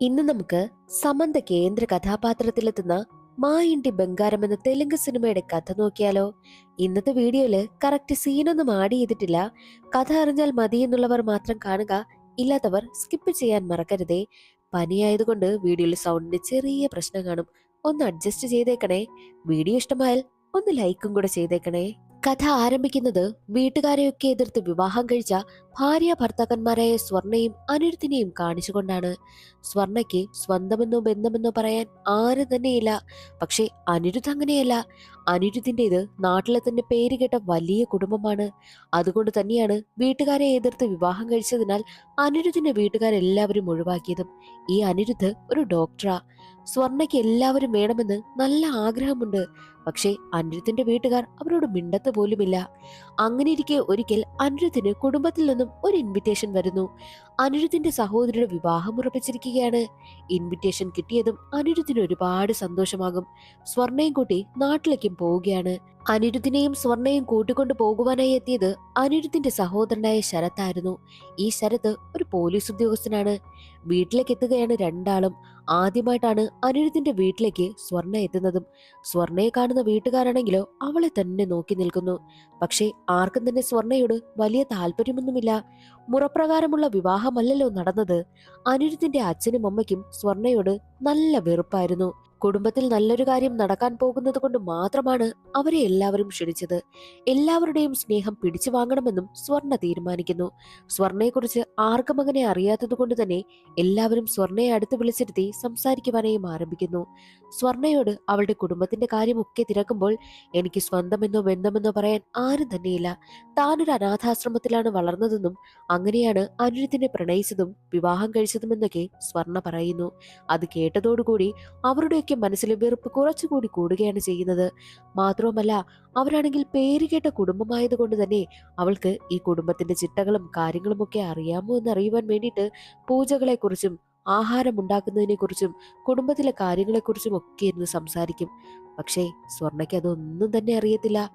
ഇന്ന് നമുക്ക് സമന്ത കേന്ദ്ര കഥാപാത്രത്തിലെത്തുന്ന മാ ഇന്റി ബംഗാരം എന്ന തെലുങ്ക് സിനിമയുടെ കഥ നോക്കിയാലോ. ഇന്നത്തെ വീഡിയോയില് കറക്റ്റ് സീനൊന്നും ആഡ് ചെയ്തിട്ടില്ല. കഥ അറിഞ്ഞാൽ മതി എന്നുള്ളവർ മാത്രം കാണുക, ഇല്ലാത്തവർ സ്കിപ്പ് ചെയ്യാൻ മറക്കരുതേ. പനിയായതുകൊണ്ട് വീഡിയോയിൽ സൗണ്ടിന് ചെറിയ പ്രശ്നം കാണും, ഒന്ന് അഡ്ജസ്റ്റ് ചെയ്തേക്കണേ. വീഡിയോ ഇഷ്ടമായാൽ ഒന്ന് ലൈക്കും കൂടെ ചെയ്തേക്കണേ. കഥ ആരംഭിക്കുന്നത് വീട്ടുകാരെയൊക്കെ എതിർത്ത് വിവാഹം കഴിച്ച ഭാര്യ ഭർത്താക്കന്മാരായ സ്വർണയും അനിരുദ്ധിനെയും കാണിച്ചുകൊണ്ടാണ്. സ്വർണയ്ക്ക് സ്വന്തമെന്നോ ബന്ധമെന്നോ പറയാൻ ആരും തന്നെയില്ല. പക്ഷെ അനിരുദ്ധ് അങ്ങനെയല്ല. അനിരുദ്ധിന്റേത് നാട്ടിലെ തന്നെ പേരുകേട്ട വലിയ കുടുംബമാണ്. അതുകൊണ്ട് തന്നെയാണ് വീട്ടുകാരെ എതിർത്ത് വിവാഹം കഴിച്ചതിനാൽ അനിരുദ്ധിന്റെ വീട്ടുകാരെല്ലാവരും ഒഴിവാക്കിയതും. ഈ അനിരുദ്ധ് ഒരു ഡോക്ടറാ. സ്വർണയ്ക്ക് എല്ലാവരും വേണമെന്ന് നല്ല ആഗ്രഹമുണ്ട്. പക്ഷേ അനിരുദ്ധിന്റെ വീട്ടുകാർ അവരോട് മിണ്ടത്ത് പോലുമില്ല. അങ്ങനെ ഇരിക്കെ ഒരിക്കൽ അനിരുദ്ധിന് കുടുംബത്തിൽ നിന്നും ഒരു ഇൻവിറ്റേഷൻ വരുന്നു. അനിരുദ്ധിന്റെ സഹോദരിയുടെ വിവാഹം ഉറപ്പിച്ചിരിക്കുകയാണ്. ഇൻവിറ്റേഷൻ കിട്ടിയതും അനിരുദ്ധിന് ഒരുപാട് സന്തോഷമാകും. സ്വർണയും കൂട്ടി നാട്ടിലേക്കും പോവുകയാണ്. അനിരുദ്ധിനെയും സ്വർണയും കൂട്ടിക്കൊണ്ടു പോകുവാനായി എത്തിയത് അനിരുദ്ധിന്റെ സഹോദരനായ ശരത്തായിരുന്നു. ഈ ശരത്ത് ഒരു പോലീസ് ഉദ്യോഗസ്ഥനാണ്. വീട്ടിലേക്ക് എത്തുകയാണ് രണ്ടാളും. ആദ്യമായിട്ടാണ് അനിരുദ്ധിന്റെ വീട്ടിലേക്ക് സ്വർണ എത്തുന്നതും. സ്വർണയെ കാണുന്ന വീട്ടുകാരാണെങ്കിലോ അവളെ തന്നെ നോക്കി നിൽക്കുന്നു. പക്ഷേ ആർക്കും തന്നെ സ്വർണയോട് വലിയ താല്പര്യമൊന്നുമില്ല. മുറപ്രകാരമുള്ള വിവാഹമല്ലല്ലോ നടന്നത്. അനിരുദ്ധിന്റെ അച്ഛനും അമ്മയ്ക്കും സ്വർണയോട് നല്ല വെറുപ്പായിരുന്നു. കുടുംബത്തിൽ നല്ലൊരു കാര്യം നടക്കാൻ പോകുന്നത് കൊണ്ട് മാത്രമാണ് അവരെ എല്ലാവരും ക്ഷണിച്ചത്. എല്ലാവരുടെയും സ്നേഹം പിടിച്ചു വാങ്ങണമെന്നും സ്വർണ തീരുമാനിക്കുന്നു. സ്വർണയെക്കുറിച്ച് ആർക്കും അങ്ങനെ അറിയാത്തത് കൊണ്ട് തന്നെ എല്ലാവരും സ്വർണയെ അടുത്ത് വിളിച്ചിരുത്തി സംസാരിക്കുവാനായും ആരംഭിക്കുന്നു. സ്വർണയോട് അവളുടെ കുടുംബത്തിന്റെ കാര്യമൊക്കെ തിരക്കുമ്പോൾ എനിക്ക് സ്വന്തമെന്നോ ബന്ധമെന്നോ പറയാൻ ആരും തന്നെയില്ല. താനൊരു അനാഥാശ്രമത്തിലാണ് വളർന്നതെന്നും അങ്ങനെയാണ് അനിരുദ്ധിനെ പ്രണയിച്ചതും വിവാഹം കഴിച്ചതുമെന്നൊക്കെ സ്വർണ പറയുന്നു. അത് കേട്ടതോടുകൂടി അവരുടെയൊക്കെ മനസ്സിൽ വെറുപ്പ് കുറച്ചുകൂടി കൂടുകയാണ് ചെയ്യുന്നത്. മാത്രവുമല്ല, അവരാണെങ്കിൽ പേരുകേട്ട കുടുംബമായത് കൊണ്ട് തന്നെ അവൾക്ക് ഈ കുടുംബത്തിന്റെ ചിട്ടകളും കാര്യങ്ങളും ഒക്കെ അറിയാമോ എന്ന് അറിയുവാൻ വേണ്ടിയിട്ട് പൂജകളെക്കുറിച്ചും ആഹാരം ഉണ്ടാക്കുന്നതിനെ കുറിച്ചും കുടുംബത്തിലെ കാര്യങ്ങളെക്കുറിച്ചും ഒക്കെ ഇരുന്ന് സംസാരിക്കും. പക്ഷേ സ്വർണയ്ക്ക് അതൊന്നും തന്നെ അറിയത്തില്ല.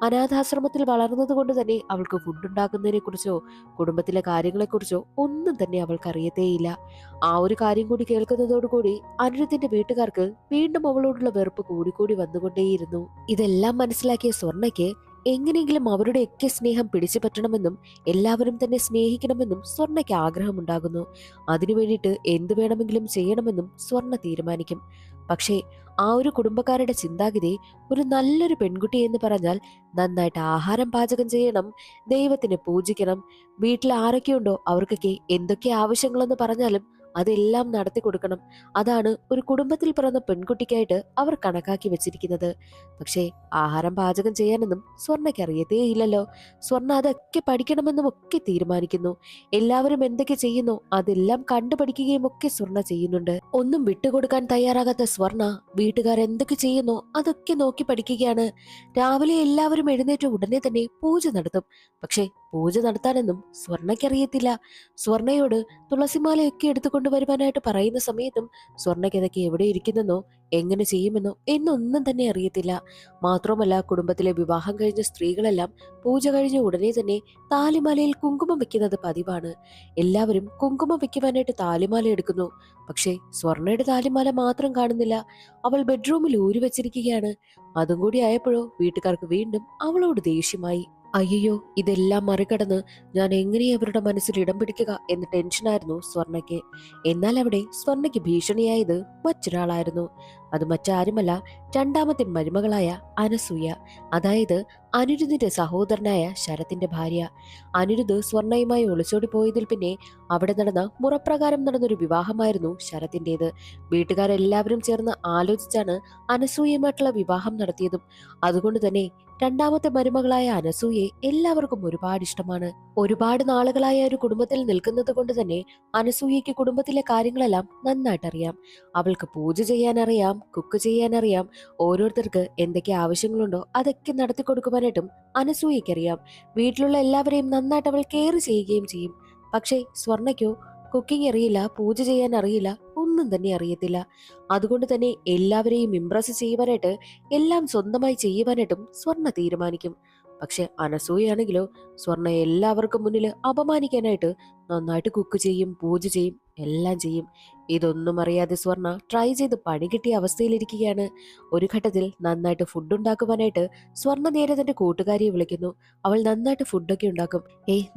അനാഥാശ്രമത്തിൽ വളർന്നത് കൊണ്ട് തന്നെ അവൾക്ക് ഫുഡ് ഉണ്ടാക്കുന്നതിനെ കുറിച്ചോ കുടുംബത്തിലെ കാര്യങ്ങളെക്കുറിച്ചോ ഒന്നും തന്നെ അവൾക്ക് അറിയത്തേയില്ല. ആ ഒരു കാര്യം കൂടി കേൾക്കുന്നതോടുകൂടി അനിരുദ്ധിന്റെ വീട്ടുകാർക്ക് വീണ്ടും അവളോടുള്ള വെറുപ്പ് കൂടിക്കൂടി വന്നുകൊണ്ടേയിരുന്നു. ഇതെല്ലാം മനസ്സിലാക്കിയ സ്വർണയ്ക്ക് എങ്ങനെയെങ്കിലും അവരുടെയൊക്കെ സ്നേഹം പിടിച്ചു പറ്റണമെന്നും എല്ലാവരും തന്നെ സ്നേഹിക്കണമെന്നും സ്വർണയ്ക്ക് ആഗ്രഹമുണ്ടാകുന്നു. അതിനു വേണ്ടിയിട്ട് എന്തു വേണമെങ്കിലും ചെയ്യണമെന്നും സ്വർണ തീരുമാനിക്കും. പക്ഷേ ആ ഒരു കുടുംബക്കാരുടെ ചിന്താഗതി ഒരു നല്ലൊരു പെൺകുട്ടി എന്ന് പറഞ്ഞാൽ നന്നായിട്ട് ആഹാരം പാചകം ചെയ്യണം, ദൈവത്തിനെ പൂജിക്കണം, വീട്ടിൽ ആരൊക്കെയുണ്ടോ അവർക്കൊക്കെ എന്തൊക്കെ ആവശ്യങ്ങളെന്ന് പറഞ്ഞാലും അതെല്ലാം നടത്തി കൊടുക്കണം. അതാണ് ഒരു കുടുംബത്തിൽ പിറന്ന പെൺകുട്ടിക്കായിട്ട് അവർ കണക്കാക്കി വെച്ചിരിക്കുന്നത്. പക്ഷേ ആഹാരം പാചകം ചെയ്യാനൊന്നും സ്വർണ്ണയ്ക്ക് അറിയത്തേയില്ലല്ലോ. സ്വർണ്ണ അതൊക്കെ പഠിക്കണമെന്നും ഒക്കെ തീരുമാനിക്കുന്നു. എല്ലാവരും എന്തൊക്കെ ചെയ്യുന്നോ അതെല്ലാം കണ്ടുപഠിക്കുകയും ഒക്കെ സ്വർണ്ണ ചെയ്യുന്നുണ്ട്. ഒന്നും വിട്ടുകൊടുക്കാൻ തയ്യാറാകാത്ത സ്വർണ്ണ വീട്ടുകാർ എന്തൊക്കെ ചെയ്യുന്നോ അതൊക്കെ നോക്കി പഠിക്കുകയാണ്. രാവിലെ എല്ലാവരും എഴുന്നേറ്റ് ഉടനെ തന്നെ പൂജ നടത്തും. പക്ഷേ പൂജ നടത്താനൊന്നും സ്വർണ്ണയ്ക്കറിയത്തില്ല. സ്വർണ്ണയോട് തുളസിമാലയൊക്കെ എടുത്തുകൊണ്ട് വരുവാനായിട്ട് പറയുന്ന സമയത്തും സ്വർണ്ണയ്ക്ക് അതൊക്കെ എവിടെ ഇരിക്കുന്നെന്നോ എങ്ങനെ ചെയ്യുമെന്നോ എന്നൊന്നും തന്നെ അറിയത്തില്ല. മാത്രമല്ല, കുടുംബത്തിലെ വിവാഹം കഴിഞ്ഞ സ്ത്രീകളെല്ലാം പൂജ കഴിഞ്ഞ ഉടനെ തന്നെ താലിമാലയിൽ കുങ്കുമം വെക്കുന്നത് പതിവാണ്. എല്ലാവരും കുങ്കുമം വെക്കുവാനായിട്ട് താലിമാല എടുക്കുന്നു. പക്ഷേ സ്വർണ്ണയുടെ താലിമാല മാത്രം കാണുന്നില്ല. അവൾ ബെഡ്റൂമിൽ ഊരി വെച്ചിരിക്കുകയാണ്. അതും കൂടി ആയപ്പോഴോ വീട്ടുകാർക്ക് വീണ്ടും അവളോട് ദേഷ്യമായി. അയ്യോ, ഇതെല്ലാം മറികടന്ന് ഞാൻ എങ്ങനെ അവരുടെ മനസ്സിൽ ഇടം പിടിക്കുക എന്ന ടെൻഷനായിരുന്നു സ്വർണയ്ക്ക്. എന്നാൽ അവിടെ സ്വർണയ്ക്ക് ഭീഷണിയായത് മറ്റൊരാളായിരുന്നു. അത് മറ്റാരുമല്ല, രണ്ടാമത്തെ മരുമകളായ അനസൂയ. അതായത് അനിരുദ്ധിന്റെ സഹോദരനായ ശരത്തിന്റെ ഭാര്യ. അനിരുദ്ധ് സ്വർണയുമായി ഒളിച്ചോടി പോയതിൽ പിന്നെ അവിടെ നടന്ന മുറപ്രകാരം നടന്നൊരു വിവാഹമായിരുന്നു ശരത്തിന്റേത്. വീട്ടുകാരെല്ലാവരും ചേർന്ന് ആലോചിച്ചാണ് അനസൂയയുമായിട്ടുള്ള വിവാഹം നടത്തിയതും. അതുകൊണ്ട് തന്നെ രണ്ടാമത്തെ മരുമകളായ അനസൂയെ എല്ലാവർക്കും ഒരുപാട് ഇഷ്ടമാണ്. ഒരുപാട് നാളുകളായ ഒരു കുടുംബത്തിൽ നിൽക്കുന്നത് കൊണ്ട് തന്നെ അനസൂയയ്ക്ക് കുടുംബത്തിലെ കാര്യങ്ങളെല്ലാം നന്നായിട്ട് അറിയാം. അവൾക്ക് പൂജ ചെയ്യാനറിയാം, കുക്ക് ചെയ്യാനറിയാം, ഓരോരുത്തർക്ക് എന്തൊക്കെ ആവശ്യങ്ങളുണ്ടോ അതൊക്കെ നടത്തി കൊടുക്കുവാനായിട്ടും അനസൂയയ്ക്കറിയാം. വീട്ടിലുള്ള എല്ലാവരെയും നന്നായിട്ട് അവൾ കെയർ ചെയ്യുകയും ചെയ്യും. പക്ഷേ സ്വർണയ്ക്കോ കുക്കിംഗ് അറിയില്ല, പൂജ ചെയ്യാൻ അറിയില്ല, ഒന്നും തന്നെ അറിയത്തില്ല. അതുകൊണ്ട് തന്നെ എല്ലാവരെയും ഇംപ്രസ് ചെയ്യുവാനായിട്ട് എല്ലാം സ്വന്തമായി ചെയ്യുവാനായിട്ടും സ്വർണ തീരുമാനിക്കും. പക്ഷെ അനസൂയാണെങ്കിലോ സ്വർണ്ണ എല്ലാവർക്കും മുന്നിൽ അപമാനിക്കാനായിട്ട് നന്നായിട്ട് കുക്ക് ചെയ്യും, പൂജ ചെയ്യും, എല്ലാം ചെയ്യും. ഇതൊന്നും അറിയാതെ സ്വർണ ട്രൈ ചെയ്ത് പണി കിട്ടിയ അവസ്ഥയിലിരിക്കുകയാണ്. ഒരു ഘട്ടത്തിൽ നന്നായിട്ട് ഫുഡ് ഉണ്ടാക്കുവാനായിട്ട് സ്വർണ നേരെ തന്റെ കൂട്ടുകാരിയെ വിളിക്കുന്നു. അവൾ നന്നായിട്ട് ഫുഡൊക്കെ ഉണ്ടാക്കും.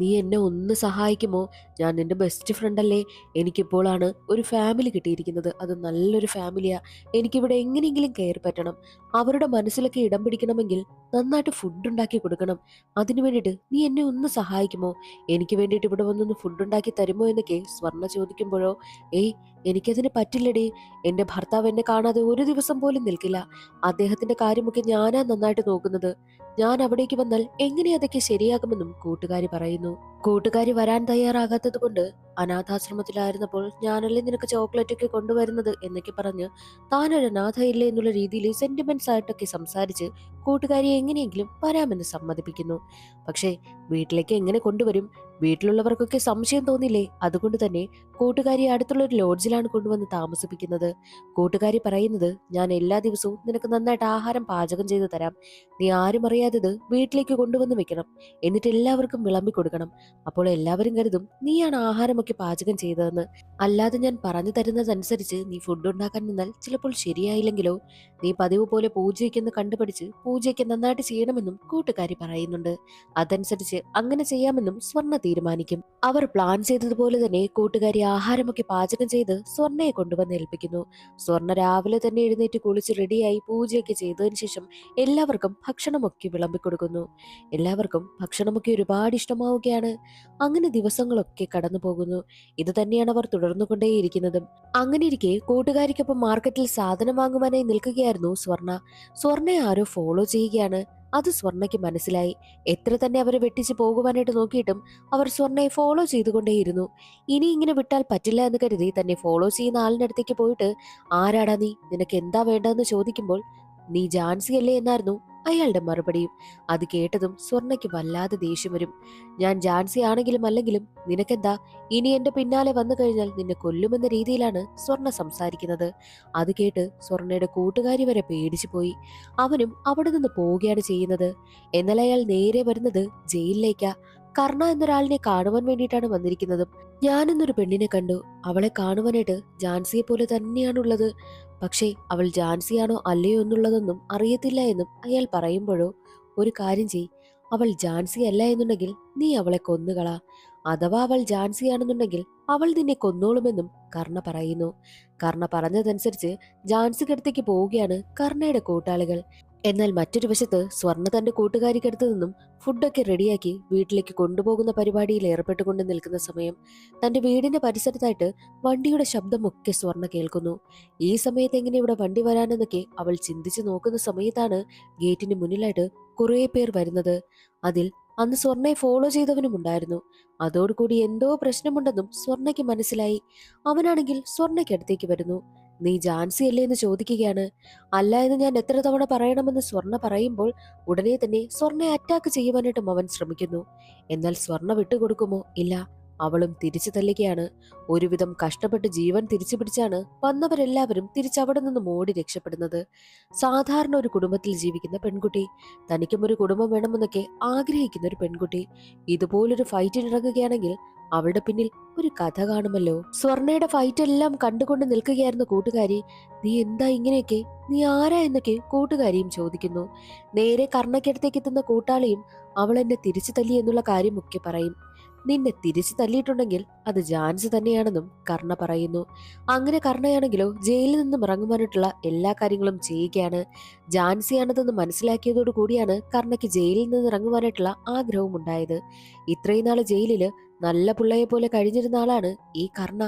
നീ എന്നെ ഒന്ന് സഹായിക്കുമോ? ഞാൻ നിന്റെ ബെസ്റ്റ് ഫ്രണ്ട് അല്ലേ? എനിക്കിപ്പോഴാണ് ഒരു ഫാമിലി കിട്ടിയിരിക്കുന്നത്. അത് നല്ലൊരു ഫാമിലിയാ. എനിക്കിവിടെ എങ്ങനെയെങ്കിലും കയറി പറ്റണം. അവരുടെ മനസ്സിലൊക്കെ ഇടം പിടിക്കണമെങ്കിൽ നന്നായിട്ട് ഫുഡ് ഉണ്ടാക്കി കൊടുക്കണം. അതിനു വേണ്ടിയിട്ട് നീ എന്നെ ഒന്ന് സഹായിക്കുമോ? എനിക്ക് വേണ്ടിയിട്ട് ഇവിടെ വന്നൊന്ന് ഫുഡ് ഉണ്ടാക്കി തരുമോ എന്നൊക്കെ സ്വർണ്ണ ചോദിക്കുമ്പോഴോ, ഏയ് എനിക്കതിന് പറ്റില്ലടി. എന്റെ ഭർത്താവ് എന്നെ കാണാതെ ഒരു ദിവസം പോലും നിൽക്കില്ല. അദ്ദേഹത്തിന്റെ കാര്യമൊക്കെ ഞാനാ നന്നായിട്ട് നോക്കുന്നത്. ഞാൻ അവിടേക്ക് വന്നാൽ എങ്ങനെ അതൊക്കെ ശരിയാകുമെന്നും കൂട്ടുകാരി പറയുന്നു. കൂട്ടുകാരി വരാൻ തയ്യാറാകാത്തത് കൊണ്ട് അനാഥാശ്രമത്തിലായിരുന്നപ്പോൾ ഞാനല്ലേ നിനക്ക് ചോക്ലേറ്റ് ഒക്കെ കൊണ്ടുവരുന്നത് എന്നൊക്കെ പറഞ്ഞ് താനൊരു അനാഥയില്ലേ എന്നുള്ള രീതിയിൽ സെന്റിമെന്റ്സ് ആയിട്ടൊക്കെ സംസാരിച്ച് കൂട്ടുകാരിയെ എങ്ങനെയെങ്കിലും വരാമെന്ന് സമ്മതിപ്പിക്കുന്നു. പക്ഷേ വീട്ടിലേക്ക് എങ്ങനെ കൊണ്ടുവരും? വീട്ടിലുള്ളവർക്കൊക്കെ സംശയം തോന്നില്ലേ? അതുകൊണ്ട് തന്നെ കൂട്ടുകാരിയെ അടുത്തുള്ള ഒരു ലോഡ്ജിലാണ് കൊണ്ടുവന്ന് താമസിപ്പിക്കുന്നത്. കൂട്ടുകാരി പറയുന്നത്, ഞാൻ എല്ലാ ദിവസവും നിനക്ക് നന്നായിട്ട് ആഹാരം പാചകം ചെയ്തു തരാം. നീ ആരും അറിയാത്തത് വീട്ടിലേക്ക് കൊണ്ടുവന്ന് വെക്കണം. എന്നിട്ട് എല്ലാവർക്കും വിളമ്പി കൊടുക്കണം. അപ്പോൾ എല്ലാവരും കരുതും നീയാണ് ആഹാരമൊക്കെ പാചകം ചെയ്തതെന്ന്. അല്ലാതെ ഞാൻ പറഞ്ഞു തരുന്നതനുസരിച്ച് നീ ഫുഡ് ഉണ്ടാക്കാൻ നിന്നാൽ ചിലപ്പോൾ ശരിയായില്ലെങ്കിലോ? നീ പതിവ് പോലെ പൂജയ്ക്കെന്ന് കണ്ടുപിടിച്ച് പൂജയ്ക്ക് നന്നായിട്ട് ചെയ്യണമെന്നും കൂട്ടുകാരി പറയുന്നുണ്ട്. അതനുസരിച്ച് അങ്ങനെ ചെയ്യാമെന്നും സ്വർണ്ണ തീരുമാനിക്കും. അവർ പ്ലാൻ ചെയ്തതുപോലെ തന്നെ കൂട്ടുകാരി ആഹാരമൊക്കെ പാചകം ചെയ്ത് സ്വർണ്ണയെ കൊണ്ടുവന്ന് ഏൽപ്പിക്കുന്നു. സ്വർണ്ണ രാവിലെ തന്നെ എഴുന്നേറ്റ് കുളിച്ച് റെഡിയായി പൂജയൊക്കെ ചെയ്തതിനു ശേഷം എല്ലാവർക്കും ഭക്ഷണമൊക്കെ വിളമ്പിക്കൊടുക്കുന്നു. എല്ലാവർക്കും ഭക്ഷണമൊക്കെ ഒരുപാട് ഇഷ്ടമാവുകയാണ്. അങ്ങനെ ദിവസങ്ങളൊക്കെ കടന്നു പോകുന്നു. ഇത് തന്നെയാണ് അവർ തുടർന്നുകൊണ്ടേയിരിക്കുന്നതും. അങ്ങനെ ഇരിക്കെ കൂട്ടുകാരിക്കൊപ്പം മാർക്കറ്റിൽ സാധനം വാങ്ങുവാനായി നിൽക്കുകയായിരുന്നു സ്വർണ്ണ. സ്വർണ്ണയെ ആരോ ഫോളോ ചെയ്യുകയാണ്. അത് സ്വർണ്ണയ്ക്ക് മനസ്സിലായി. എത്ര തന്നെ അവരെ വെട്ടിച്ച് പോകുവാനായിട്ട് നോക്കിയിട്ടും അവർ സ്വർണ്ണയെ ഫോളോ ചെയ്തുകൊണ്ടേയിരുന്നു. ഇനി ഇങ്ങനെ വിട്ടാൽ പറ്റില്ല എന്ന് കരുതി തന്നെ ഫോളോ ചെയ്യുന്ന ആളിന്റെ അടുത്തേക്ക് പോയിട്ട്, ആരാടാ നീ? നിനക്ക് എന്താ വേണ്ടതെന്ന് ചോദിക്കുമ്പോൾ, നീ ജാൻസി അല്ലേ എന്നായിരുന്നു അയാളുടെ മറുപടിയും. അത് കേട്ടതും സ്വർണ്ണയ്ക്ക് വല്ലാതെ ദേഷ്യം വരും. ഞാൻ ജാൻസി ആണെങ്കിലും അല്ലെങ്കിലും നിനക്കെന്താ? ഇനി എന്റെ പിന്നാലെ വന്നു കഴിഞ്ഞാൽ നിന്നെ കൊല്ലുമെന്ന രീതിയിലാണ് സ്വർണ്ണ സംസാരിക്കുന്നത്. അത് കേട്ട് സ്വർണ്ണയുടെ കൂട്ടുകാരി വരെ പേടിച്ചു പോയി. അവനും അവിടെ നിന്ന് പോവുകയാണ് ചെയ്യുന്നത്. എന്നാൽ അയാൾ നേരെ വരുന്നത് ജയിലിലേക്കാ. കർണ എന്നൊരാളിനെ കാണുവാൻ വേണ്ടിയിട്ടാണ് വന്നിരിക്കുന്നതും. ഞാനെന്നൊരു പെണ്ണിനെ കണ്ടു. അവളെ കാണുവാനായിട്ട് ജാൻസിയെ പോലെ തന്നെയാണുള്ളത്. പക്ഷേ അവൾ ജാൻസിയാണോ അല്ലയോ എന്നുള്ളതൊന്നും അറിയത്തില്ല എന്നും അയാൾ പറയുമ്പോഴോ, ഒരു കാര്യം ചെയ്, അവൾ ജാൻസി അല്ല എന്നുണ്ടെങ്കിൽ നീ അവളെ കൊന്നുകളാ. അഥവാ അവൾ ജാൻസിയാണെന്നുണ്ടെങ്കിൽ അവൾ നിന്നെ കൊന്നോളുമെന്നും കർണ പറയുന്നു. കർണ പറഞ്ഞതനുസരിച്ച് ജാൻസിക്കടുത്തേക്ക് പോവുകയാണ് കർണയുടെ കൂട്ടാളികൾ. എന്നാൽ മറ്റൊരു വശത്ത് സ്വർണ്ണ തന്റെ കൂട്ടുകാരിക്കടുത്ത് നിന്നും ഫുഡൊക്കെ റെഡിയാക്കി വീട്ടിലേക്ക് കൊണ്ടുപോകുന്ന പരിപാടിയിൽ ഏർപ്പെട്ടുകൊണ്ട് നിൽക്കുന്ന സമയം തന്റെ വീടിന്റെ പരിസരത്തായിട്ട് വണ്ടിയുടെ ശബ്ദമൊക്കെ സ്വർണ്ണ കേൾക്കുന്നു. ഈ സമയത്ത് എങ്ങനെ ഇവിടെ വണ്ടി വരാനെന്നൊക്കെ അവൾ ചിന്തിച്ചു നോക്കുന്ന സമയത്താണ് ഗേറ്റിന് മുന്നിലായിട്ട് കുറെ പേർ വരുന്നത്. അതിൽ അന്ന് സ്വർണ്ണയെ ഫോളോ ചെയ്തവനും ഉണ്ടായിരുന്നു. അതോടുകൂടി എന്തോ പ്രശ്നമുണ്ടെന്നും സ്വർണ്ണയ്ക്ക് മനസ്സിലായി. അവനാണെങ്കിൽ സ്വർണ്ണയ്ക്കടുത്തേക്ക് വരുന്നു. നീ ജാൻസി അല്ലേ എന്ന് ചോദിക്കുകയാണ്. അല്ല എന്ന് ഞാൻ എത്ര തവണ പറയണമെന്ന് സ്വർണ്ണ പറയുമ്പോൾ ഉടനെ തന്നെ സ്വർണ്ണയെ അറ്റാക്ക് ചെയ്യുവാനായിട്ടും അവൻ ശ്രമിക്കുന്നു. എന്നാൽ സ്വർണ്ണ വിട്ടുകൊടുക്കുമോ? ഇല്ല. അവളും തിരിച്ചു തല്ലുകയാണ്. ഒരുവിധം കഷ്ടപ്പെട്ട് ജീവൻ തിരിച്ചു പിടിച്ചാണ് വന്നവരെല്ലാവരും തിരിച്ചവിടെ നിന്നും ഓടി രക്ഷപ്പെടുന്നത്. സാധാരണ ഒരു കുടുംബത്തിൽ ജീവിക്കുന്ന പെൺകുട്ടി, തനിക്കും ഒരു കുടുംബം വേണമെന്നൊക്കെ ആഗ്രഹിക്കുന്ന ഒരു പെൺകുട്ടി ഇതുപോലൊരു ഫൈറ്റിനിറങ്ങുകയാണെങ്കിൽ അവളുടെ പിന്നിൽ ഒരു കഥ കാണുമല്ലോ. സ്വർണ്ണയുടെ ഫൈറ്റ് എല്ലാം കണ്ടുകൊണ്ട് നിൽക്കുകയായിരുന്ന കൂട്ടുകാരി, നീ എന്താ ഇങ്ങനെയൊക്കെ? നീ ആരാ എന്നൊക്കെ കൂട്ടുകാരിയും ചോദിക്കുന്നു. നേരെ കർണയ്ക്കടുത്തേക്ക് എത്തുന്ന കൂട്ടാളിയും അവൾ എന്നെ തിരിച്ചു തല്ലി എന്നുള്ള കാര്യമൊക്കെ പറയും. നിന്നെ തിരിച്ചു തല്ലിയിട്ടുണ്ടെങ്കിൽ അത് ജാൻസി തന്നെയാണെന്നും കർണ പറയുന്നു. അങ്ങനെ കർണയാണെങ്കിലോ ജയിലിൽ നിന്നും ഇറങ്ങുവാനായിട്ടുള്ള എല്ലാ കാര്യങ്ങളും ചെയ്യുകയാണ്. ജാൻസിയാണതെന്ന് മനസ്സിലാക്കിയതോടു കൂടിയാണ് കർണയ്ക്ക് ജയിലിൽ നിന്ന് ഇറങ്ങുവാനായിട്ടുള്ള ആഗ്രഹവും ഉണ്ടായത്. ഇത്രയും നാള് ജയിലില് നല്ല പിള്ളയെ പോലെ കഴിഞ്ഞിരുന്ന ആളാണ് ഈ കർണ.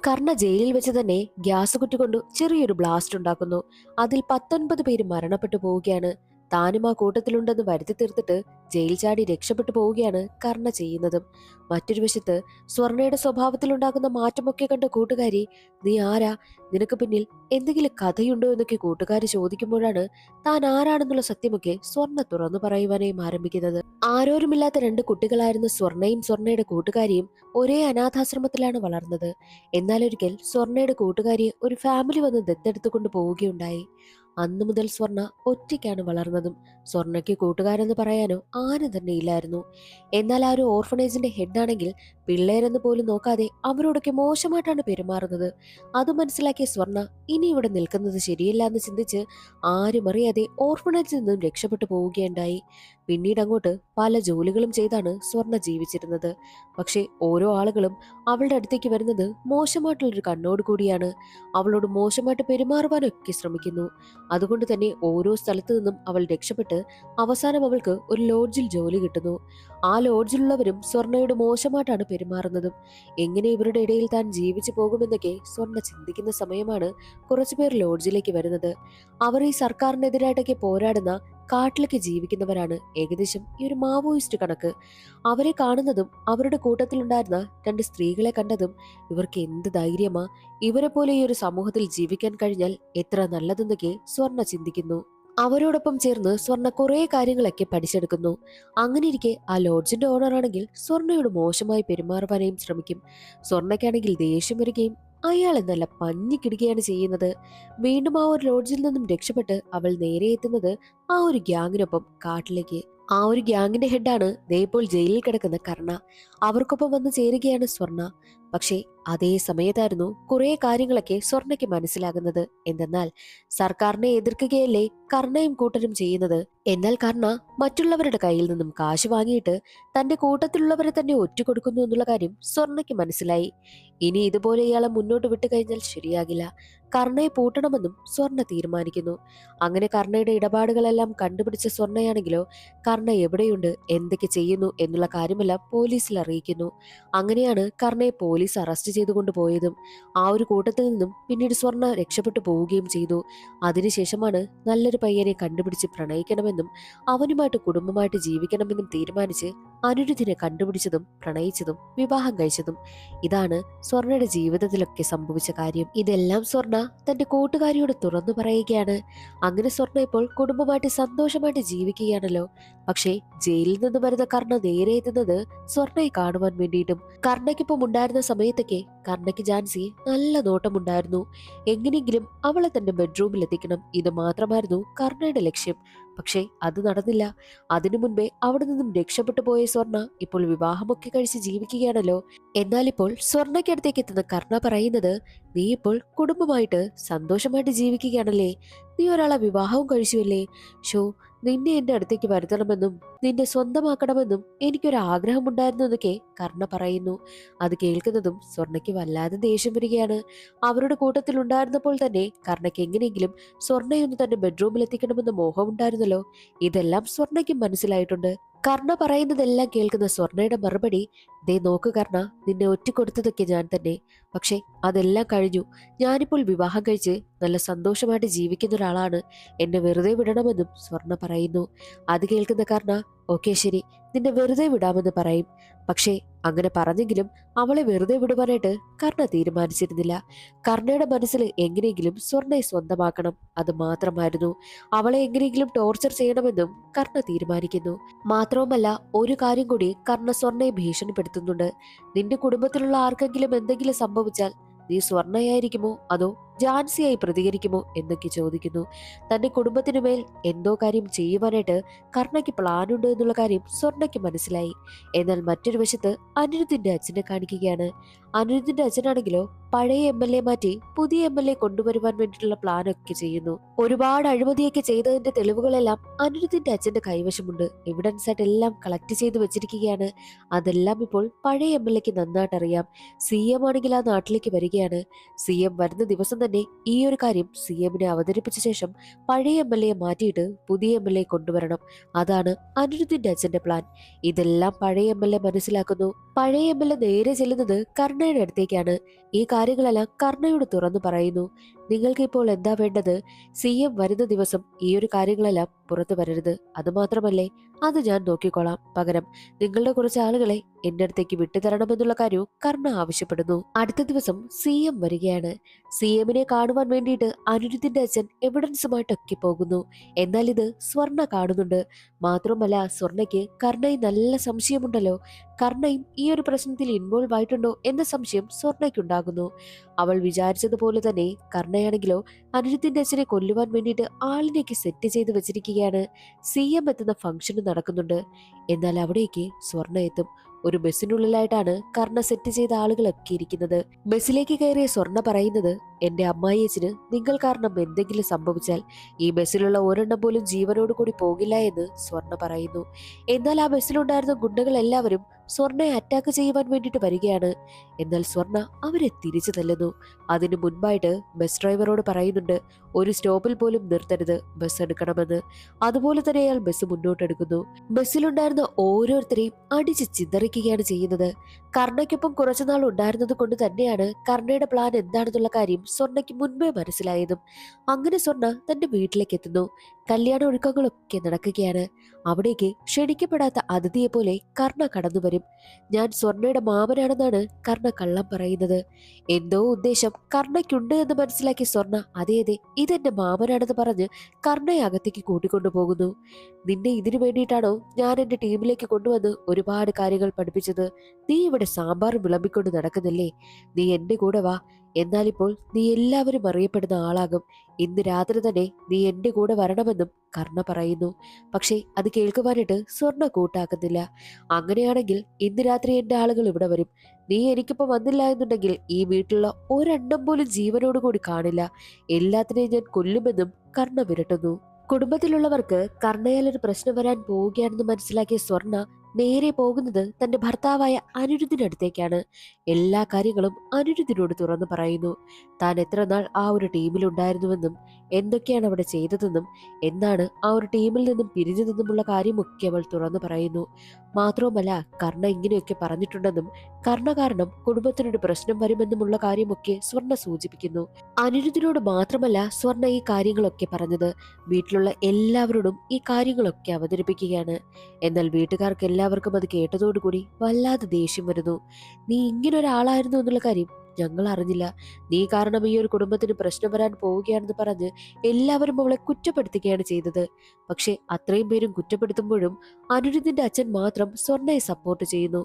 കർണ ജയിലിൽ വെച്ച് തന്നെ ഗ്യാസ് കുറ്റി കൊണ്ട് ചെറിയൊരു ബ്ലാസ്റ്റ് ഉണ്ടാക്കുന്നു. അതിൽ 19 പേര് മരണപ്പെട്ടു പോവുകയാണ്. താനും ആ കൂട്ടത്തിലുണ്ടെന്ന് വരുത്തി തീർത്തിട്ട് ജയിൽ ചാടി രക്ഷപ്പെട്ടു പോവുകയാണ് കർണ ചെയ്യുന്നതും. മറ്റൊരു വശത്ത് സ്വർണ്ണയുടെ സ്വഭാവത്തിലുണ്ടാകുന്ന മാറ്റമൊക്കെ കണ്ട കൂട്ടുകാരി, നീ ആരാ? നിനക്ക് പിന്നിൽ എന്തെങ്കിലും കഥയുണ്ടോ എന്നൊക്കെ കൂട്ടുകാരി ചോദിക്കുമ്പോഴാണ് താൻ ആരാണെന്നുള്ള സത്യമൊക്കെ സ്വർണ്ണ തുറന്നു പറയുവാനായും ആരംഭിക്കുന്നത്. ആരോരുമില്ലാത്ത 2 കുട്ടികളായിരുന്ന സ്വർണ്ണയും സ്വർണ്ണയുടെ കൂട്ടുകാരിയും ഒരേ അനാഥാശ്രമത്തിലാണ് വളർന്നത്. എന്നാൽ ഒരിക്കൽ സ്വർണ്ണയുടെ കൂട്ടുകാരിയെ ഒരു ഫാമിലി വന്ന് ദത്തെടുത്തുകൊണ്ട് പോവുകയുണ്ടായി. അന്നു മുതൽ സ്വർണ ഒറ്റയ്ക്കാണ് വളർന്നതും. സ്വർണയ്ക്ക് കൂട്ടുകാരെന്ന് പറയാനോ ആരും തന്നെ ഇല്ലായിരുന്നു. എന്നാൽ ആ ഒരു ഓർഫണേജിന്റെ ഹെഡാണെങ്കിൽ പിള്ളേരെന്ന് പോലും നോക്കാതെ അവരോടൊക്കെ മോശമായിട്ടാണ് പെരുമാറുന്നത്. അത് മനസ്സിലാക്കിയ സ്വർണ ഇനി ഇവിടെ നിൽക്കുന്നത് ശരിയല്ല എന്ന് ചിന്തിച്ച് ആരും അറിയാതെ ഓർഫണേജിൽ നിന്നും രക്ഷപ്പെട്ടു പോവുകയുണ്ടായി. പിന്നീട് അങ്ങോട്ട് പല ജോലികളും ചെയ്താണ് സ്വർണ ജീവിച്ചിരുന്നത്. പക്ഷേ ഓരോ ആളുകളും അവളുടെ അടുത്തേക്ക് വരുന്നത് മോശമായിട്ടുള്ളൊരു കണ്ണോട് കൂടിയാണ്. അവളോട് മോശമായിട്ട് പെരുമാറുവാനൊക്കെ ശ്രമിക്കുന്നു. അതുകൊണ്ട് തന്നെ ഓരോ സ്ഥലത്തു നിന്നും അവൾ രക്ഷപ്പെട്ട് അവസാനം അവൾക്ക് ഒരു ലോഡ്ജിൽ ജോലി കിട്ടുന്നു. ആ ലോഡ്ജിലുള്ളവരും സ്വർണയോട് മോശമായിട്ടാണ് പെരുമാറുന്നതും. എങ്ങനെ ഇവരുടെ ഇടയിൽ താൻ ജീവിച്ചു പോകുമെന്നൊക്കെ സ്വർണ ചിന്തിക്കുന്ന സമയമാണ് കുറച്ചുപേർ ലോഡ്ജിലേക്ക് വരുന്നത്. അവർ ഈ സർക്കാരിനെതിരായിട്ടൊക്കെ പോരാടുന്ന കാട്ടിലൊക്കെ ജീവിക്കുന്നവരാണ്, ഏകദേശം ഈ ഒരു മാവോയിസ്റ്റ് കണക്ക്. അവരെ കാണുന്നതും അവരുടെ കൂട്ടത്തിലുണ്ടായിരുന്ന രണ്ട് സ്ത്രീകളെ കണ്ടതും ഇവർക്ക് എന്ത് ധൈര്യമാ, ഇവരെ പോലെ ഈ ഒരു സമൂഹത്തിൽ ജീവിക്കാൻ കഴിഞ്ഞാൽ എത്ര നല്ലതെന്നൊക്കെ സ്വർണ ചിന്തിക്കുന്നു. അവരോടൊപ്പം ചേർന്ന് സ്വർണ കുറെ കാര്യങ്ങളൊക്കെ പഠിച്ചെടുക്കുന്നു. അങ്ങനെ ഇരിക്കെ ആ ലോഡ്ജിന്റെ ഓണർ ആണെങ്കിൽ സ്വർണയോട് മോശമായി പെരുമാറുവാനും ശ്രമിക്കും. സ്വർണയ്ക്കാണെങ്കിൽ ദേഷ്യം വരികയും അയാൾ എന്നല്ല പഞ്ഞിക്കിടുകയാണ് ചെയ്യുന്നത്. വീണ്ടും ആ ഒരു ലോഡ്ജിൽ നിന്നും രക്ഷപ്പെട്ട് അവൾ നേരെ എത്തുന്നത് ആ ഒരു ഗ്യാങ്ങിനൊപ്പം കാട്ടിലേക്ക്. ആ ഒരു ഗ്യാങ്ങിന്റെ ഹെഡാണ് ദേ ഇപ്പോൾ ജയിലിൽ കിടക്കുന്ന കർണ. അവർക്കൊപ്പം വന്ന് ചേരുകയാണ് സ്വർണ. പക്ഷേ അതേ സമയത്തായിരുന്നു കുറെ കാര്യങ്ങളൊക്കെ സ്വർണയ്ക്ക് മനസ്സിലാകുന്നത്. എന്തെന്നാൽ സർക്കാരിനെ എതിർക്കുകയല്ലേ കർണയും കൂട്ടരും ചെയ്യുന്നത്. എന്നാൽ കർണ മറ്റുള്ളവരുടെ കയ്യിൽ നിന്നും കാശ് വാങ്ങിയിട്ട് തന്റെ കൂട്ടത്തിലുള്ളവരെ തന്നെ ഒറ്റുകൊടുക്കുന്നു എന്നുള്ള കാര്യം സ്വർണയ്ക്ക് മനസ്സിലായി. ഇനി ഇതുപോലെ ഇയാളെ മുന്നോട്ട് വിട്ടുകഴിഞ്ഞാൽ ശരിയാകില്ല. കർണയെ പൂട്ടണമെന്നും സ്വർണ തീരുമാനിക്കുന്നു. അങ്ങനെ കർണയുടെ ഇടപാടുകളെല്ലാം കണ്ടുപിടിച്ച സ്വർണയാണെങ്കിലോ കർണ എവിടെയുണ്ട്, എന്തൊക്കെ ചെയ്യുന്നു എന്നുള്ള കാര്യമെല്ലാം പോലീസിൽ അറിയിക്കുന്നു. അങ്ങനെയാണ് കർണയെ പോലീസ് അറസ്റ്റ് ചെയ്തുകൊണ്ട് പോയതും. ആ ഒരു കൂട്ടത്തിൽ നിന്നും പിന്നീട് സ്വർണ രക്ഷപ്പെട്ടു പോവുകയും ചെയ്തു. അതിനുശേഷമാണ് നല്ലൊരു പയ്യനെ കണ്ടുപിടിച്ച് പ്രണയിക്കണമെന്നും അവനുമായിട്ട് കുടുംബമായിട്ട് ജീവിക്കണമെന്നും തീരുമാനിച്ച് അനിരുദ്ധിനെ കണ്ടുപിടിച്ചതും പ്രണയിച്ചതും വിവാഹം കഴിച്ചതും. ഇതാണ് സ്വർണയുടെ ജീവിതത്തിലൊക്കെ സംഭവിച്ച കാര്യം. ഇതെല്ലാം സ്വർണ തന്റെ കൂട്ടുകാരിയോട് തുറന്നു പറയുകയാണ്. അങ്ങനെ സ്വർണ ഇപ്പോൾ കുടുംബമായിട്ട് സന്തോഷമായിട്ട് ജീവിക്കുകയാണല്ലോ. പക്ഷേ ജയിലിൽ നിന്ന് വരുന്ന കർണ നേരെ എത്തുന്നത് സ്വർണയെ കാണുവാൻ വേണ്ടിയിട്ടും. കർണയ്ക്കിപ്പം ഉണ്ടായിരുന്ന സമയത്തൊക്കെ കർണയ്ക്ക് ജാൻസിയെ നല്ല നോട്ടമുണ്ടായിരുന്നു. എങ്ങനെയെങ്കിലും അവളെ തന്റെ ബെഡ്റൂമിൽ എത്തിക്കണം, ഇത് മാത്രമായിരുന്നു കർണയുടെ ലക്ഷ്യം. പക്ഷേ അത് നടന്നില്ല. അതിനു മുൻപേ അവിടെ നിന്നും രക്ഷപ്പെട്ടു പോയ സ്വർണ ഇപ്പോൾ വിവാഹമൊക്കെ കഴിച്ച് ജീവിക്കുകയാണല്ലോ. എന്നാൽ ഇപ്പോൾ സ്വർണയ്ക്കടുത്തേക്ക് എത്തുന്ന കർണ പറയുന്നത്, നീ ഇപ്പോൾ കുടുംബമായിട്ട് സന്തോഷമായിട്ട് ജീവിക്കുകയാണല്ലേ, നീ ഒരാളെ വിവാഹവും കഴിച്ചുവല്ലേ, ഷോ നിന്നെ എന്റെ അടുത്തേക്ക് വരുത്തണമെന്നും നിന്നെ സ്വന്തമാക്കണമെന്നും എനിക്കൊരു ആഗ്രഹമുണ്ടായിരുന്നു എന്നൊക്കെ കർണ പറയുന്നു. അത് കേൾക്കുന്നതും സ്വർണയ്ക്ക് വല്ലാതെ ദേഷ്യം വരികയാണ്. അവരുടെ കൂട്ടത്തിൽ ഉണ്ടായിരുന്നപ്പോൾ തന്നെ കർണയ്ക്ക് എങ്ങനെയെങ്കിലും സ്വർണയൊന്ന് തന്റെ ബെഡ്റൂമിൽ എത്തിക്കണമെന്ന് മോഹമുണ്ടായിരുന്നല്ലോ. ഇതെല്ലാം സ്വർണയ്ക്കും മനസ്സിലായിട്ടുണ്ട്. കർണ പറയുന്നതെല്ലാം കേൾക്കുന്ന സ്വർണയുടെ മറുപടി, ദേ നോക്ക് കർണ, നിന്നെ ഒറ്റിക്കൊടുത്തതൊക്കെ ഞാൻ തന്നെ. പക്ഷെ അതെല്ലാം കഴിഞ്ഞു. ഞാനിപ്പോൾ വിവാഹം കഴിച്ച് നല്ല സന്തോഷമായിട്ട് ജീവിക്കുന്ന ഒരാളാണ്. എന്നെ വെറുതെ വിടണമെന്നും സ്വർണ പറയുന്നു. അത് കേൾക്കുന്ന കർണ, ഓക്കെ ശരി, നിന്നെ വെറുതെ വിടാമെന്ന് പറയും. പക്ഷേ അങ്ങനെ പറഞ്ഞെങ്കിലും അവളെ വെറുതെ വിടുവാനായിട്ട് കർണ തീരുമാനിച്ചിരുന്നില്ല. കർണയുടെ മനസ്സിൽ എങ്ങനെയെങ്കിലും സ്വർണയെ സ്വന്തമാക്കണം, അത് മാത്രമായിരുന്നു. അവളെ എങ്ങനെയെങ്കിലും ടോർച്ചർ ചെയ്യണമെന്നും കർണ തീരുമാനിക്കുന്നു. മാത്രവുമല്ല ഒരു കാര്യം കൂടി കർണ സ്വർണയെ ഭീഷണിപ്പെടുത്തുന്നുണ്ട്. നിന്റെ കുടുംബത്തിലുള്ള ആർക്കെങ്കിലും എന്തെങ്കിലും സംഭവിച്ചാൽ നീ സ്വർണയായിരിക്കുമോ അതോ ജാൻസിയായി പ്രതികരിക്കുമോ എന്നൊക്കെ ചോദിക്കുന്നു. തന്റെ കുടുംബത്തിനുമേൽ എന്തോ കാര്യം ചെയ്യുവാനായിട്ട് കർണയ്ക്ക് പ്ലാനുണ്ട് എന്നുള്ള കാര്യം സ്വർണയ്ക്ക് മനസ്സിലായി. എന്നാൽ മറ്റൊരു വശത്ത് അനിരുദ്ധിന്റെ അച്ഛനെ കാണിക്കുകയാണ്. അനിരുദ്ധിന്റെ അച്ഛനാണെങ്കിലോ പഴയ MLA മാറ്റി പുതിയ MLA കൊണ്ടുവരുവാൻ വേണ്ടിയിട്ടുള്ള പ്ലാനൊക്കെ ചെയ്യുന്നു. ഒരുപാട് അഴിമതിയൊക്കെ ചെയ്തതിന്റെ തെളിവുകളെല്ലാം അനിരുദ്ധിന്റെ അച്ഛന്റെ കൈവശമുണ്ട്. എവിഡൻസ് ആയിട്ട് എല്ലാം കളക്ട് ചെയ്ത് വെച്ചിരിക്കുകയാണ്. അതെല്ലാം ഇപ്പോൾ പഴയ MLAക്ക് നന്നായിട്ട് അറിയാം. CM ആണെങ്കിൽ ആ നാട്ടിലേക്ക് വരികയാണ്. CM വരുന്ന ദിവസം തന്നെ ഈ ഒരു കാര്യം CM-നെ അവതരിപ്പിച്ച ശേഷം പഴയ MLA മാറ്റിയിട്ട് പുതിയ MLA കൊണ്ടുവരണം. അതാണ് അനിരുദ്ധിന്റെ അച്ഛന്റെ പ്ലാൻ. ഇതെല്ലാം പഴയ MLA മനസ്സിലാക്കുന്നു. പഴയ MLA നേരെ ചെല്ലുന്നത് കർണയുടെ അടുത്തേക്കാണ്. ഈ കാര്യങ്ങളെല്ലാം കർണയോട് തുറന്നു പറയുന്നു. നിങ്ങൾക്ക് ഇപ്പോൾ എന്താ വേണ്ടത്? CM വരുന്ന ദിവസം ഈ ഒരു കാര്യങ്ങളെല്ലാം പുറത്തു വരരുത്. അത് മാത്രമല്ലേ, അത് ഞാൻ നോക്കിക്കോളാം. പകരം നിങ്ങളുടെ കുറച്ച് ആളുകളെ എന്റെ അടുത്തേക്ക് വിട്ടുതരണമെന്നുള്ള കാര്യവും കർണ ആവശ്യപ്പെടുന്നു. അടുത്ത ദിവസം CM വരികയാണ്. CM-നെ കാണുവാൻ വേണ്ടിയിട്ട് അനിരുദ്ധിന്റെ അച്ഛൻ എവിഡൻസുമായിട്ടൊക്കെ പോകുന്നു. എന്നാൽ ഇത് സ്വർണ കാണുന്നുണ്ട്. മാത്രമല്ല സ്വർണയ്ക്ക് കർണയെ നല്ല സംശയമുണ്ടല്ലോ. കർണയും ഈ ഒരു പ്രശ്നത്തിൽ ഇൻവോൾവ് ആയിട്ടുണ്ടോ എന്ന സംശയം സ്വർണയ്ക്കുണ്ടാകുന്നു. അവൾ വിചാരിച്ചതുപോലെ തന്നെ കർണയാണെങ്കിലോ അനിരുദ്ധിന്റെ അച്ഛനെ കൊല്ലുവാൻ വേണ്ടിയിട്ട് ആളിനെയൊക്കെ സെറ്റ് ചെയ്ത് വെച്ചിരിക്കുകയാണ്. CM എത്തുന്ന ഫംഗ്ഷന് നടക്കുന്നുണ്ട്. എന്നാൽ അവിടേക്ക് സ്വർണ എത്തും. ഒരു ബസ്സിനുള്ളിലായിട്ടാണ് കർണ സെറ്റ് ചെയ്ത ആളുകളൊക്കെ ഇരിക്കുന്നത്. ബസ്സിലേക്ക് കയറിയ സ്വർണ പറയുന്നത്, എന്റെ അമ്മായിയച്ഛന് നിങ്ങൾ കാരണം എന്തെങ്കിലും സംഭവിച്ചാൽ ഈ ബസ്സിലുള്ള ഒരെണ്ണം പോലും ജീവനോട് കൂടി പോകില്ല എന്ന് സ്വർണ പറയുന്നു. എന്നാൽ ആ ബസ്സിലുണ്ടായിരുന്ന ഗുണ്ടകൾ എല്ലാവരും സ്വർണയെ അറ്റാക്ക് ചെയ്യുവാൻ വേണ്ടിയിട്ട് വരികയാണ്. എന്നാൽ സ്വർണ അവരെ തിരിച്ചു തല്ലുന്നു. അതിനു മുൻപായിട്ട് ബസ് ഡ്രൈവറോട് പറയുന്നുണ്ട്, ഒരു സ്റ്റോപ്പിൽ പോലും നിർത്തരുത്, ബസ് എടുക്കണമെന്ന്. അതുപോലെ തന്നെ അയാൾ ബസ് മുന്നോട്ടെടുക്കുന്നു. ബസ്സിലുണ്ടായിരുന്ന ഓരോരുത്തരെയും അടിച്ച് ചിതറിക്കുകയാണ് ചെയ്യുന്നത്. കർണയ്ക്കൊപ്പം കുറച്ചുനാൾ ഉണ്ടായിരുന്നത് കൊണ്ട് തന്നെയാണ് കർണയുടെ പ്ലാൻ എന്താണെന്നുള്ള കാര്യം സ്വർണയ്ക്ക് മുൻപേ മനസ്സിലായതും. അങ്ങനെ സ്വർണ തന്റെ വീട്ടിലേക്ക് എത്തുന്നു. കല്യാണ ഒരുക്കങ്ങളൊക്കെ നടക്കുകയാണ്. അവിടേക്ക് ക്ഷണിക്കപ്പെടാത്ത അതിഥിയെ പോലെ കർണ കടന്നു വരും. ഞാൻ സ്വർണയുടെ മാമനാണെന്നാണ് കർണ കള്ളം പറയുന്നത്. എന്തോ ഉദ്ദേശം കർണയ്ക്കുണ്ട് എന്ന് മനസ്സിലാക്കിയ സ്വർണ അതെ അതെ ഇതെന്റെ മാമനാണെന്ന് പറഞ്ഞ് കർണയെ അകത്തേക്ക് കൂട്ടിക്കൊണ്ടു പോകുന്നു. നിന്നെ ഇതിനു വേണ്ടിയിട്ടാണോ ഞാൻ എന്റെ ടീമിലേക്ക് കൊണ്ടുവന്ന് ഒരുപാട് കാര്യങ്ങൾ പഠിപ്പിച്ചത്? നീ ഇവിടെ സാമ്പാർ വിളമ്പിക്കൊണ്ട് നടക്കുന്നില്ലേ? നീ എന്റെ കൂടെ വാ, എന്നാലിപ്പോൾ നീ എല്ലാവരും അറിയപ്പെടുന്ന ആളാകും. ഇന്ന് രാത്രി തന്നെ നീ എന്റെ കൂടെ വരണമെന്നും കർണ പറയുന്നു. പക്ഷേ അത് കേൾക്കുവാനായിട്ട് സ്വർണ കൂട്ടാക്കുന്നില്ല. അങ്ങനെയാണെങ്കിൽ ഇന്ന് രാത്രി എന്റെ ആളുകൾ ഇവിടെ വരും. നീ എനിക്കിപ്പോ വന്നില്ല എന്നുണ്ടെങ്കിൽ ഈ വീട്ടിലുള്ള ഒരെണ്ണം പോലും ജീവനോടുകൂടി കാണില്ല. എല്ലാത്തിനെയും ഞാൻ കൊല്ലുമെന്നും കർണ വിരട്ടുന്നു. കുടുംബത്തിലുള്ളവർക്ക് കർണയാൽ ഒരു പ്രശ്നം വരാൻ പോവുകയാണെന്ന് മനസ്സിലാക്കിയ സ്വർണ നേരെ പോകുന്നത് തന്റെ ഭർത്താവായ അനിരുദ്ധിനടുത്തേക്കാണ്. എല്ലാ കാര്യങ്ങളും അനിരുദ്ധിനോട് തുറന്നു പറയുന്നു. താൻ എത്ര നാൾ ആ ഒരു ടീമിലുണ്ടായിരുന്നുവെന്നും എന്തൊക്കെയാണ് അവിടെ ചെയ്തതെന്നും എന്നാണ് ആ ഒരു ടീമിൽ നിന്നും പിരിഞ്ഞതെന്നുമുള്ള കാര്യമൊക്കെ അവൾ തുറന്നു പറയുന്നു. മാത്രവുമല്ല കർണ ഇങ്ങനെയൊക്കെ പറഞ്ഞിട്ടുണ്ടെന്നും കർണ കാരണം കുടുംബത്തിനൊരു പ്രശ്നം വരുമെന്നുമുള്ള കാര്യമൊക്കെ സ്വർണ സൂചിപ്പിക്കുന്നു. അനിരുദ്ധിനോട് മാത്രമല്ല സ്വർണ ഈ കാര്യങ്ങളൊക്കെ പറഞ്ഞത്, വീട്ടിലുള്ള എല്ലാവരോടും ഈ കാര്യങ്ങളൊക്കെ അവതരിപ്പിക്കുകയാണ്. എന്നാൽ വീട്ടുകാർക്ക് എല്ലാവർക്കും അത് കേട്ടതോടുകൂടി വല്ലാതെ ദേഷ്യം വരുന്നു. നീ ഇങ്ങനൊരാളായിരുന്നു എന്നുള്ള കാര്യം ഞങ്ങൾ അറിഞ്ഞില്ല. നീ കാരണം ഈ ഒരു കുടുംബത്തിന് പ്രശ്നം വരാൻ പോവുകയാണെന്ന് പറഞ്ഞ് എല്ലാവരും അവളെ കുറ്റപ്പെടുത്തുകയാണ് ചെയ്തത്. പക്ഷെ അത്രയും പേരും കുറ്റപ്പെടുത്തുമ്പോഴും അനിരുദ്ധിന്റെ അച്ഛൻ മാത്രം സ്വർണയെ സപ്പോർട്ട് ചെയ്യുന്നു.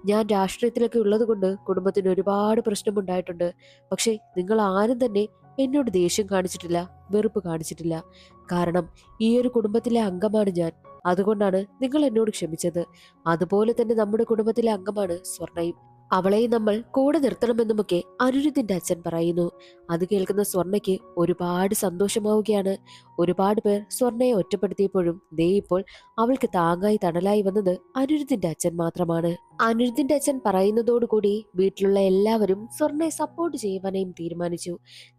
ഞാൻ രാഷ്ട്രീയത്തിലൊക്കെ ഉള്ളത് കൊണ്ട് കുടുംബത്തിന് ഒരുപാട് പ്രശ്നമുണ്ടായിട്ടുണ്ട്. പക്ഷെ നിങ്ങൾ ആരും തന്നെ എന്നോട് ദേഷ്യം കാണിച്ചിട്ടില്ല, വെറുപ്പ് കാണിച്ചിട്ടില്ല. കാരണം ഈ ഒരു കുടുംബത്തിലെ അംഗമാണ് ഞാൻ. അതുകൊണ്ടാണ് നിങ്ങൾ എന്നോട് ക്ഷമിച്ചത്. അതുപോലെ തന്നെ നമ്മുടെ കുടുംബത്തിലെ അംഗമാണ് സ്വർണയും. അവളെയും നമ്മൾ കൂടെ നിർത്തണമെന്നുമൊക്കെ അനിരുദ്ധിന്റെ അച്ഛൻ പറയുന്നു. അത് കേൾക്കുന്ന സ്വർണയ്ക്ക് ഒരുപാട് സന്തോഷമാവുകയാണ്. ഒരുപാട് പേർ സ്വർണയെ ഒറ്റപ്പെടുത്തിയപ്പോഴും ദേ ഇപ്പോൾ അവൾക്ക് താങ്ങായി തണലായി വന്നത് അനിരുദ്ധിന്റെ അച്ഛൻ മാത്രമാണ്. അനിരുദ്ധിന്റെ അച്ഛൻ പറയുന്നതോടുകൂടി വീട്ടിലുള്ള എല്ലാവരും സ്വർണയെ സപ്പോർട്ട് ചെയ്യുവാനായും തീരുമാനിച്ചു.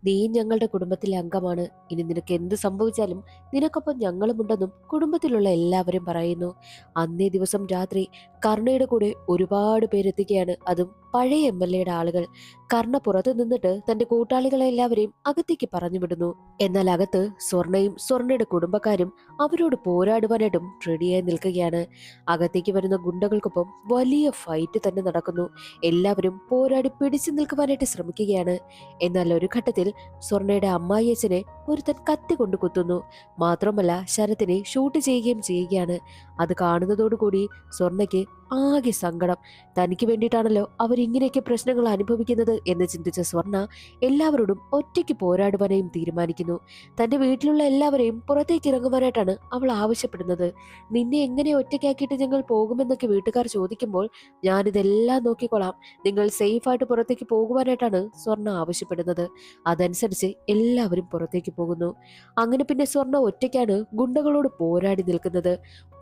നീ ഞങ്ങളുടെ കുടുംബത്തിലെ അംഗമാണ്. ഇനി നിനക്ക് എന്ത് സംഭവിച്ചാലും നിനക്കൊപ്പം ഞങ്ങളുമുണ്ടെന്നും കുടുംബത്തിലുള്ള എല്ലാവരും പറയുന്നു. അന്നേ ദിവസം രാത്രി കർണയുടെ കൂടെ ഒരുപാട് പേരെത്തുകയാണ്. അതും പഴയ MLA-യുടെ ആളുകൾ. കർണ പുറത്തു നിന്നിട്ട് തന്റെ കൂട്ടാളികളെ എല്ലാവരെയും അകത്തേക്ക് പറഞ്ഞു വിടുന്നു. എന്നാൽ അകത്ത് സ്വർണയും സ്വർണയുടെ കുടുംബക്കാരും അവരോട് പോരാടുവാനായിട്ടും റെഡിയായി നിൽക്കുകയാണ്. അകത്തേക്ക് വരുന്ന ഗുണ്ടകൾക്കൊപ്പം വലിയ ഫൈറ്റ് തന്നെ നടക്കുന്നു. എല്ലാവരും പോരാടി പിടിച്ചു നിൽക്കുവാനായിട്ട് ശ്രമിക്കുകയാണ്. എന്നാൽ ഒരു ഘട്ടത്തിൽ സ്വർണയുടെ അമ്മായിയച്ഛനെ ഒരുത്തൻ കത്തി കൊണ്ട് കുത്തുന്നു. മാത്രമല്ല ശരത്തിനെ ഷൂട്ട് ചെയ്യുകയും ചെയ്യുകയാണ്. അത് കാണുന്നതോടുകൂടി സ്വർണയ്ക്ക് ആകെ സങ്കടം. തനിക്ക് വേണ്ടിയിട്ടാണല്ലോ അവരിങ്ങനെയൊക്കെ പ്രശ്നങ്ങൾ അനുഭവിക്കുന്നത് എന്ന് ചിന്തിച്ച സ്വർണ എല്ലാവരോടും ഒറ്റയ്ക്ക് പോരാടുവാനായും തീരുമാനിക്കുന്നു. തന്റെ വീട്ടിലുള്ള എല്ലാവരെയും പുറത്തേക്ക് ഇറങ്ങുവാനായിട്ടാണ് അവൾ ആവശ്യപ്പെടുന്നത്. നിന്നെ എങ്ങനെ ഒറ്റയ്ക്കാക്കിയിട്ട് ഞങ്ങൾ പോകുമെന്നൊക്കെ വീട്ടുകാർ ചോദിക്കുമ്പോൾ ഞാനിതെല്ലാം നോക്കിക്കൊള്ളാം, നിങ്ങൾ സേഫായിട്ട് പുറത്തേക്ക് പോകുവാനായിട്ടാണ് സ്വർണ ആവശ്യപ്പെടുന്നത്. അതനുസരിച്ച് എല്ലാവരും പുറത്തേക്ക് പോകുന്നു. അങ്ങനെ പിന്നെ സ്വർണ ഒറ്റയ്ക്കാണ് ഗുണ്ടകളോട് പോരാടി നിൽക്കുന്നത്.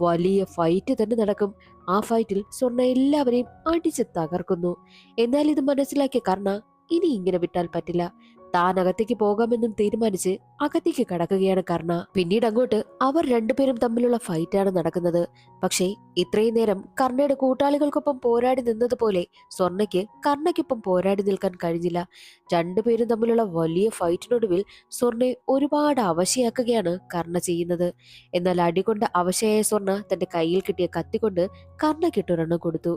വലിയ ഫൈറ്റ് തന്നെ നടക്കും. ആ ഫൈറ്റിൽ സ്വർണ എല്ലാവരെയും അടിച്ച് തകർക്കുന്നു. എന്നാൽ ഇത് മനസ്സിലാക്കിയ കർണ ഇനി ഇങ്ങനെ വിട്ടാൽ പറ്റില്ല. താൻ അകത്തേക്ക് പോകാമെന്നും തീരുമാനിച്ച് അകത്തേക്ക് കടക്കുകയാണ് കർണ. പിന്നീട് അങ്ങോട്ട് അവർ രണ്ടുപേരും തമ്മിലുള്ള ഫൈറ്റാണ് നടക്കുന്നത്. പക്ഷേ ഇത്രയും നേരം കർണയുടെ കൂട്ടാളികൾക്കൊപ്പം പോരാടി നിന്നതുപോലെ സ്വർണ്ണയ്ക്ക് കർണയ്ക്കൊപ്പം പോരാടി നിൽക്കാൻ കഴിഞ്ഞില്ല. രണ്ടുപേരും തമ്മിലുള്ള വലിയ ഫൈറ്റിനൊടുവിൽ സ്വർണ്ണയെ ഒരുപാട് അവശയാക്കുകയാണ് കർണ ചെയ്യുന്നത്. എന്നാൽ അടികൊണ്ട് അവശയായ സ്വർണ്ണ തന്റെ കയ്യിൽ കിട്ടിയ കത്തിക്കൊണ്ട് കർണയ്ക്കിട്ടൊരെണ്ണം കൊടുത്തു.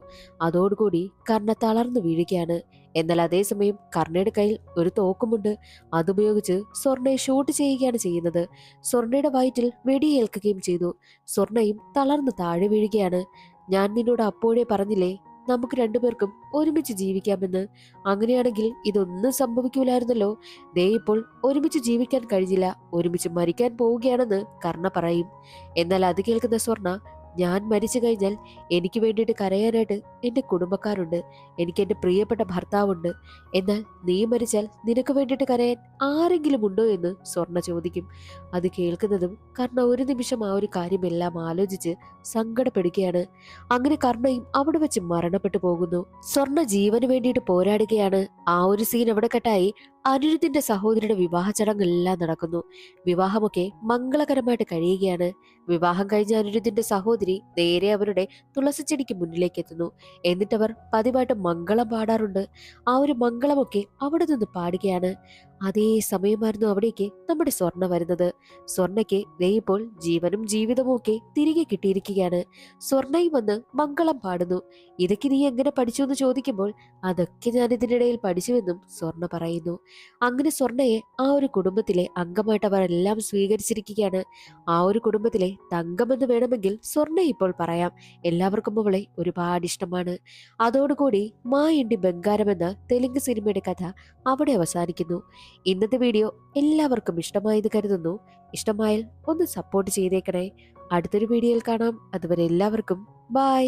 അതോടുകൂടി കർണ തളർന്നു വീഴുകയാണ്. എന്നാൽ അതേസമയം കർണയുടെ കയ്യിൽ ഒരു തോക്കുമുണ്ട്. അതുപയോഗിച്ച് സ്വർണ്ണയെ ഷൂട്ട് ചെയ്യുകയാണ് ചെയ്യുന്നത്. സ്വർണ്ണയുടെ വയറ്റിൽ വെടിയേൽക്കുകയും ചെയ്തു. സ്വർണ്ണയും തളർന്ന് താഴെ വീഴുകയാണ്. ഞാൻ നിന്നോട് അപ്പോഴേ പറഞ്ഞില്ലേ നമുക്ക് രണ്ടുപേർക്കും ഒരുമിച്ച് ജീവിക്കാമെന്ന്. അങ്ങനെയാണെങ്കിൽ ഇതൊന്നും സംഭവിക്കൂലായിരുന്നല്ലോ. ദേ ഇപ്പോൾ ഒരുമിച്ച് ജീവിക്കാൻ കഴിഞ്ഞില്ല, ഒരുമിച്ച് മരിക്കാൻ പോവുകയാണെന്ന് കർണ പറയും. എന്നാൽ അത് കേൾക്കുന്ന സ്വർണ്ണ, ഞാൻ മരിച്ചു കഴിഞ്ഞാൽ എനിക്ക് വേണ്ടിയിട്ട് കരയാനായിട്ട് എൻ്റെ കുടുംബക്കാരുണ്ട്, എനിക്ക് എൻ്റെ പ്രിയപ്പെട്ട ഭർത്താവുണ്ട്. എന്നാൽ നീ മരിച്ചാൽ നിനക്ക് വേണ്ടിയിട്ട് കരയാൻ ആരെങ്കിലും ഉണ്ടോ എന്ന് സ്വർണ്ണ ചോദിക്കും. അത് കേൾക്കുന്നതും കർണ ഒരു നിമിഷം ആ ഒരു കാര്യമെല്ലാം ആലോചിച്ച് സങ്കടപ്പെടുകയാണ്. അങ്ങനെ കർണയും അവിടെ വെച്ച് മരണപ്പെട്ടു പോകുന്നു. സ്വർണ്ണ ജീവന് വേണ്ടിയിട്ട് പോരാടുകയാണ്. ആ ഒരു സീൻ അവിടെ കട്ടായി അനിരുദ്ധിന്റെ സഹോദരിയുടെ വിവാഹ ചടങ്ങെല്ലാം നടക്കുന്നു. വിവാഹമൊക്കെ മംഗളകരമായിട്ട് കഴിയുകയാണ്. വിവാഹം കഴിഞ്ഞ അനിരുദ്ധിന്റെ സഹോദരി നേരെ അവരുടെ തുളസിച്ചെടിക്ക് മുന്നിലേക്ക് എത്തുന്നു. എന്നിട്ടവർ പതിവായിട്ട് മംഗളം പാടാറുണ്ട്. ആ ഒരു മംഗളമൊക്കെ അവിടെ നിന്ന് പാടുകയാണ്. അതേ സമയമായിരുന്നു അവിടേക്ക് നമ്മുടെ സ്വർണ്ണ വരുന്നത്. സ്വർണ്ണയ്ക്ക് ദേ ഇപ്പോൾ ജീവനും ജീവിതവും ഒക്കെ തിരികെ കിട്ടിയിരിക്കുകയാണ്. സ്വർണ്ണയും വന്ന് മംഗളം പാടുന്നു. ഇതൊക്കെ നീ എങ്ങനെ പഠിച്ചു എന്ന് ചോദിക്കുമ്പോൾ അതൊക്കെ ഞാൻ ഇതിനിടയിൽ പഠിച്ചുവെന്നും സ്വർണ്ണ പറയുന്നു. അങ്ങനെ സ്വർണ്ണയെ ആ ഒരു കുടുംബത്തിലെ അംഗമായിട്ട് അവരെല്ലാം സ്വീകരിച്ചിരിക്കുകയാണ്. ആ ഒരു കുടുംബത്തിലെ തങ്കമെന്ന് വേണമെങ്കിൽ സ്വർണ്ണ ഇപ്പോൾ പറയാം. എല്ലാവർക്കും അവളെ ഒരുപാട് ഇഷ്ടമാണ്. അതോടുകൂടി മായിണ്ടി ബംഗാരം എന്ന തെലുങ്ക് സിനിമയുടെ കഥ അവിടെ അവസാനിക്കുന്നു. ഇന്നത്തെ വീഡിയോ എല്ലാവർക്കും ഇഷ്ടമായെന്ന് കരുതുന്നു. ഇഷ്ടമായാൽ ഒന്ന് സപ്പോർട്ട് ചെയ്തേക്കണേ. അടുത്തൊരു വീഡിയോയിൽ കാണാം. അതുവരെ എല്ലാവർക്കും ബൈ.